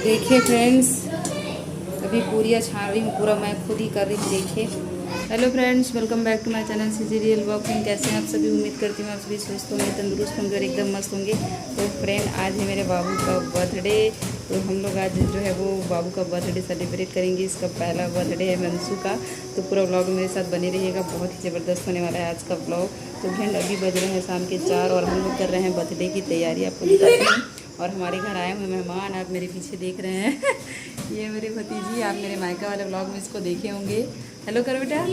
देखिए फ्रेंड्स, अभी पूरियाँ छान रही हूँ, पूरा मैं खुद ही कर रही हूँ। देखिए, hello friends, welcome back to my channel CG real walking. कैसे हैं आप सभी? उम्मीद करती हूँ आप सभी स्वस्थ होंगे, तंदुरुस्त होंगे और एकदम मस्त होंगे। तो फ्रेंड, आज है मेरे बाबू का बर्थडे। तो हम लोग आज जो है वो बाबू का बर्थडे सेलिब्रेट करेंगे। इसका पहला बर्थडे है मंसू का। तो पूरा व्लॉग मेरे साथ बने रहिएगा, बहुत ही ज़बरदस्त होने वाला है आज का व्लॉग। तो फ्रेंड, अभी बज रहे हैं शाम के 4 और हम लोग कर रहे हैं बर्थडे की तैयारी। आपको दिखाते हैं। और हमारे घर आए हुए मेहमान आप मेरे पीछे देख रहे हैं ये मेरी भतीजी। आप मेरे मायका वाले व्लॉग में इसको देखे होंगे। हेलो करो बेटा,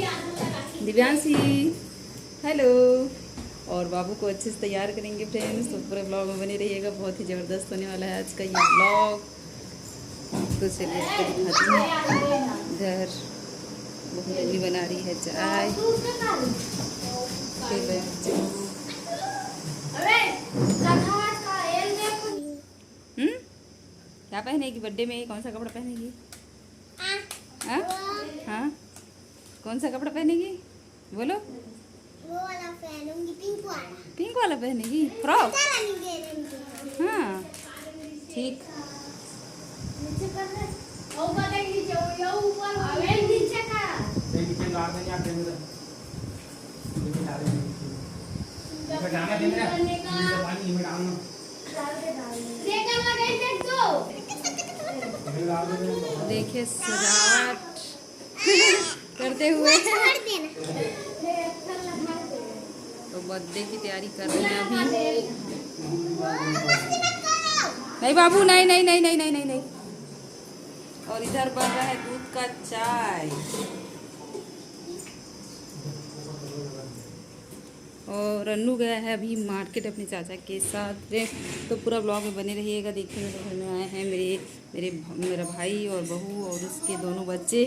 दिव्यांशी, हेलो। और बाबू को अच्छे से तैयार करेंगे फ्रेंड्स। तो पूरे ब्लॉग में बने रहिएगा, बहुत ही ज़बरदस्त होने वाला है आज का ये ब्लॉग। तो चलिए आपको दिखाती हूँ। इधर बहू भी बना रही है चाय। क्या पहनेगी बर्थडे में? कौन सा कपड़ा पहनेगी? हाँ हाँ, कौन सा कपड़ा पहनेगी बोलो? वो वाला पहनूंगी, पिंक वाला। पिंक वाला पहनेगी, फ्रॉक? हाँ ठीक। देखिए सजावट करते हुए तो बर्थडे की तैयारी कर रही हैं अभी। नहीं बाबू, नहीं नहीं नहीं नहीं नहीं नहीं नहीं। और इधर बन रहा है दूध का चाय। और रन्नू गया है अभी मार्केट अपने चाचा के साथ। तो पूरा ब्लॉग में बने रहिएगा। देखिए मेरे घर में आए हैं मेरा भाई और बहू और उसके दोनों बच्चे।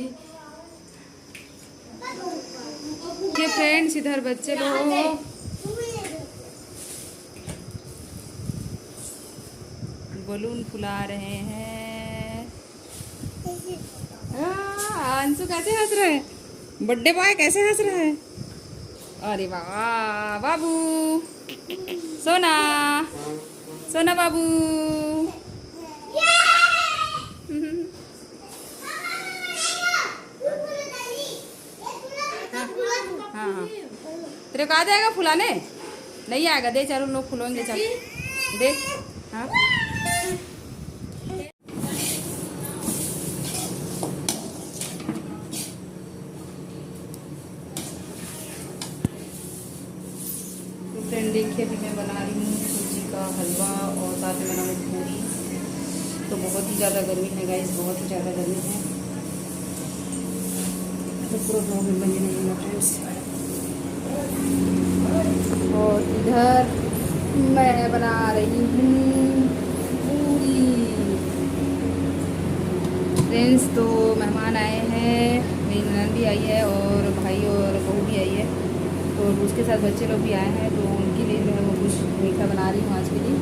ये फ्रेंड्स, इधर बच्चे लोग बलून फुला रहे हैं। अंशु कैसे हंस रहे हैं? बर्थडे बॉय कैसे हंस रहे हैं? अरे वाह बाबू, सोना सोना बाबू। हाँ हाँ, तेरे को आ जाएगा फुलाने? नहीं आएगा, दे चलो लोग फुलाएंगे, चल दे। हाँ फ्रेंड, देखिए अभी मैं बना रही हूँ सूजी का हलवा और साथ में बनाऊँ पूरी। तो बहुत ही ज़्यादा गर्मी है गाइस, बहुत ही ज़्यादा गर्मी है। तो पूरा ब्लॉग में बने रहिएगा फ्रेंड्स। और इधर मैं बना रही हूँ पूरी फ्रेंड्स। तो मेहमान आए हैं, मेरी ननद भी आई है और भाई और बहू भी आई है। तो उसके साथ बच्चे लोग भी आए हैं, तो उनके लिए मैं वो कुछ मीठा बना रही हूँ आज के लिए।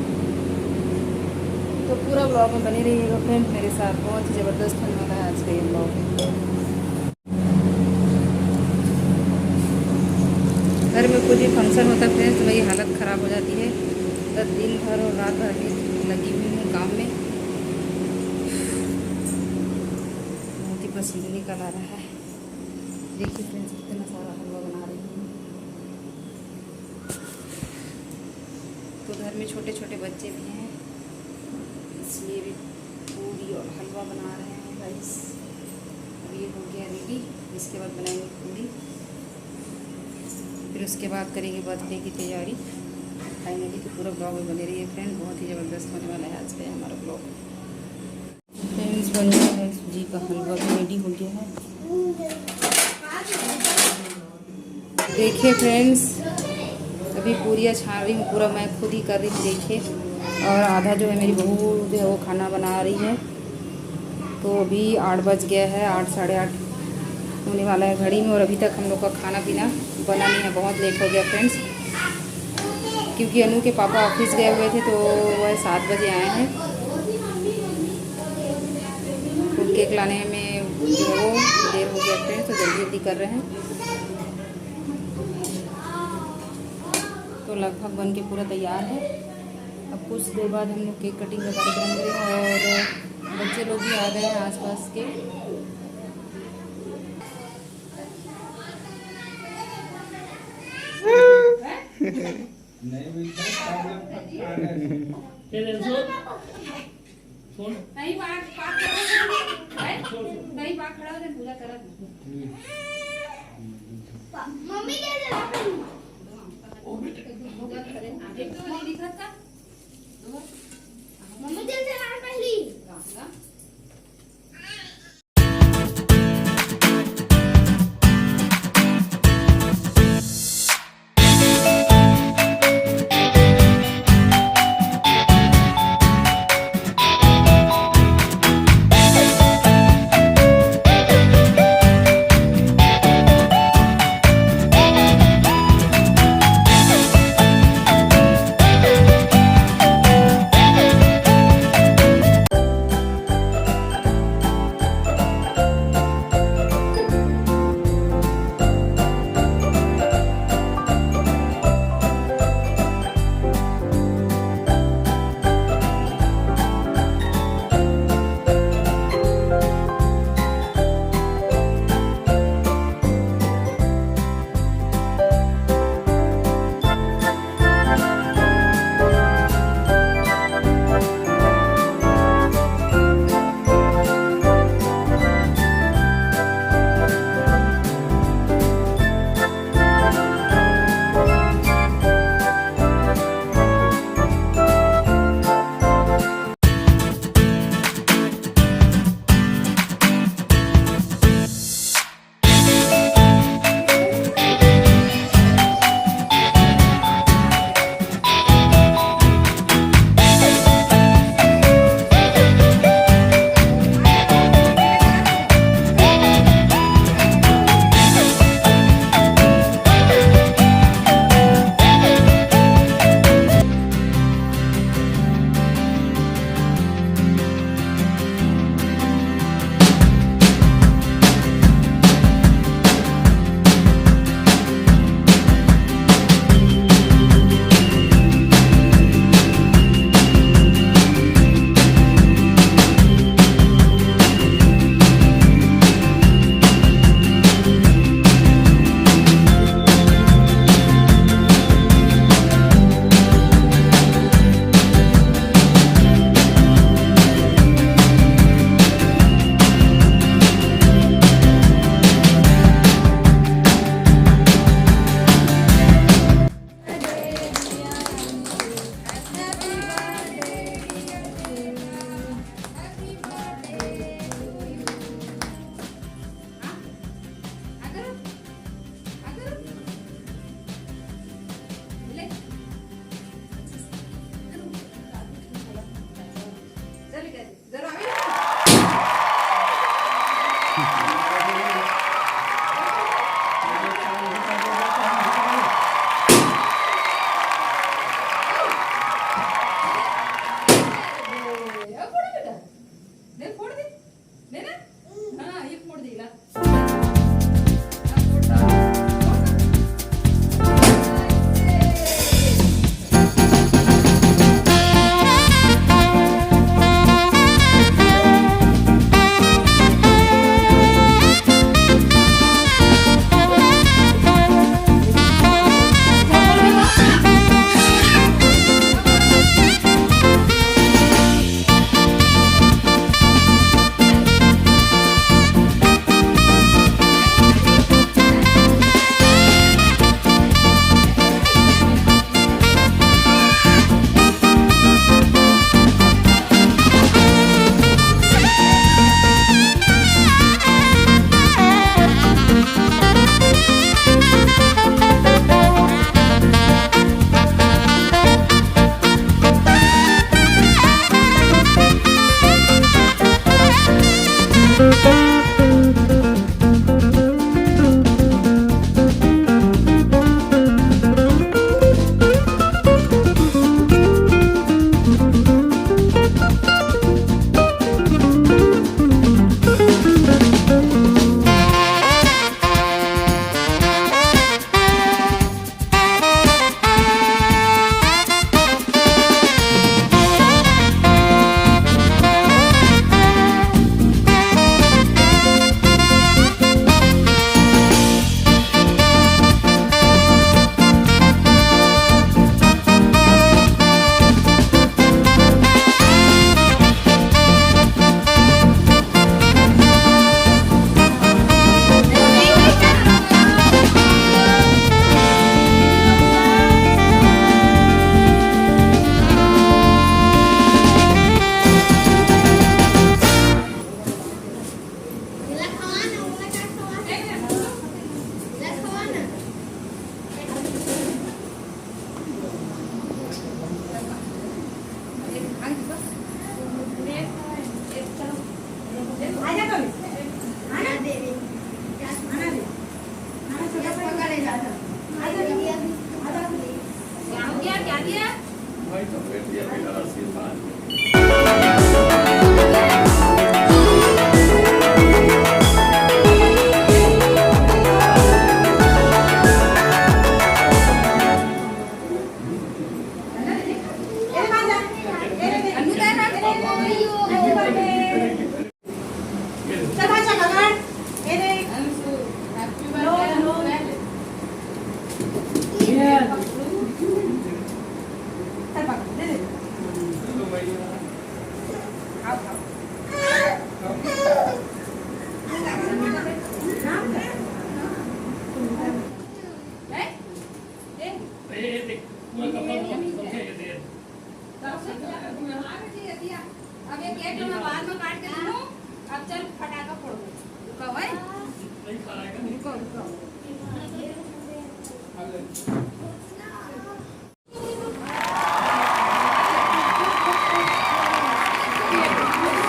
तो पूरा ब्लॉग में बने रहिएगा फ्रेंड मेरे साथ, बहुत ही ज़बरदस्त होने वाला है आज का ये ब्लॉग। घर में कुछ भी फंक्शन होता है फ्रेंड्स तो मेरी हालत ख़राब हो जाती है। तो दिन भर और रात भर भी लगी हुई हूँ काम में, बहुत ही पसीना निकल आ रहा है। देखिए फ्रेंड्स, कितना सारा हलवा बना रही हूँ। तो घर में छोटे छोटे बच्चे भी हैं, इसलिए भी पूरी और हलवा बना रहे हैं गाइस। अब ये हो गया रेडी, इसके बाद बनाएंगे पूरी, फिर उसके बाद करेंगे बर्थडे की तैयारी फाइनली। तो पूरा ब्लॉग में बने रहिए फ्रेंड, बहुत ही ज़बरदस्त होने वाला है आज का हमारा ब्लॉग। फ्रेंड्स, बन गया है सूजी का हलवा भी रेडी हो गया है। देखिए फ्रेंड्स, अभी पूरियाँ छान रही हूँ, पूरा मैं खुद ही कर रही हूँ। देखिए, और आधा जो है मेरी बहू जो है वो खाना बना रही है। तो अभी 8 बज गया है, 8 साढ़े 8 होने वाला है घड़ी में। और अभी तक हम लोग का खाना पीना बना नहीं है, बहुत लेट हो गया फ्रेंड्स। क्योंकि अनु के पापा ऑफिस गए हुए थे, तो वह 7 बजे आए हैं। तो केक लाने में जो है वो देर हो गया फ्रेंड्स, तो जल्दी जल्दी कर रहे हैं। तो तो लगभग बन के पूरा तैयार है। अब कुछ देर बाद हम लोग केक कटिंग का कार्यक्रम करेंगे और बच्चे लोग भी आ गए हैं आसपास के। मम्मी कैसे लाती? मम्मी कैसे लाती पहली?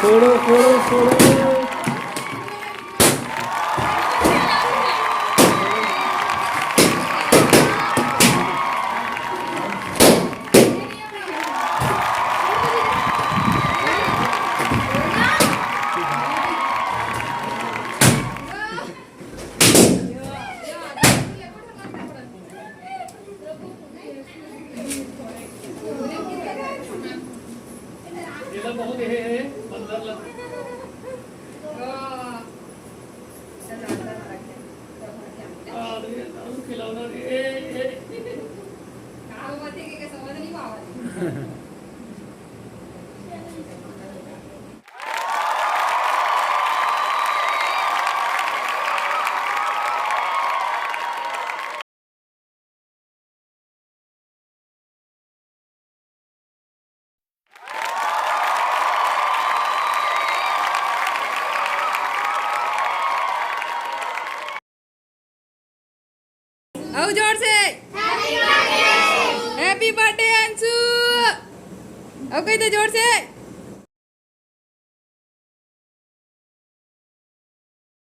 फोड़ो फोड़ो फोड़ो। बहुत हे बंदर खिलौना आओ जोर से हैप्पी बर्थडे अंशु। अब कही तो जोर से